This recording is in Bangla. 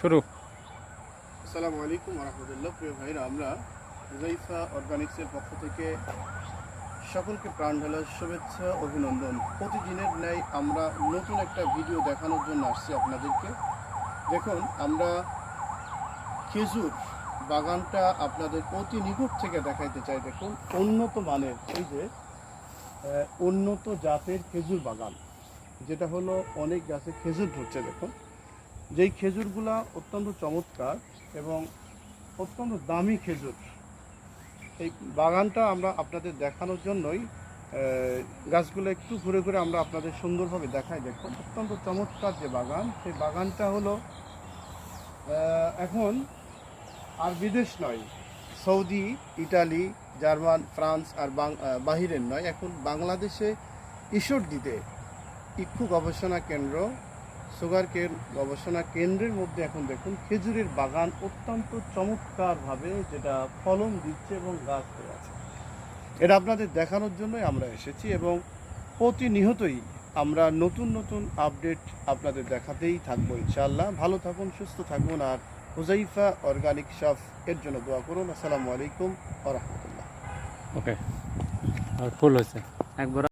শুরু। আসসালামু আলাইকুম ওয়া রাহমাতুল্লাহ। প্রিয় ভাইরা, আমরা হুযাইফা অর্গানিক্সের পক্ষ থেকে সকলকে প্রাণ ঢালা শুভেচ্ছা, অভিনন্দন। প্রতিদিনের ন্যায় আমরা নতুন একটা ভিডিও দেখানোর জন্য আসছি আপনাদেরকে। দেখুন, আমরা খেজুর বাগানটা আপনাদের অতি নিকট থেকে দেখাইতে চাই। দেখুন, উন্নত মানের, এই যে উন্নত জাতের খেজুর বাগান, যেটা হলো অনেক গাছে খেজুর ধরছে। দেখুন, যেই খেজুরগুলা অত্যন্ত চমৎকার এবং অত্যন্ত দামি খেজুর। এই বাগানটা আমরা আপনাদের দেখানোর জন্যই গাছগুলো একটু ঘুরে ঘুরে আমরা আপনাদের সুন্দরভাবে দেখাই। দেখুন, অত্যন্ত চমৎকার যে বাগান, সেই বাগানটা হলো এখন আর বিদেশ নয়, সৌদি, ইটালি, জার্মান, ফ্রান্স আর বাহিরের নয়, এখন বাংলাদেশে ঈশ্বরদীতে ইক্ষু গবেষণা কেন্দ্র, সুগার কেন গবেষণা কেন্দ্রের মধ্যে এখন দেখুন খেজুরের বাগান অত্যন্ত চমৎকারভাবে যেটা ফলন দিচ্ছে এবং গাছ হয়ে আছে। এটা আপনাদের দেখানোর জন্যই আমরা এসেছি এবং প্রতিনিয়তই আমরা নতুন নতুন আপডেট আপনাদের দেখাতেই থাকবো ইনশাআল্লাহ। ভালো থাকুন, সুস্থ থাকুন, আর হুযাইফা অর্গানিক শপ এর জন্য দোয়া করুন। আসসালামু আলাইকুম ওয়া রাহমাতুল্লাহ। ওকে, আর ফুল হয়েছে একবার।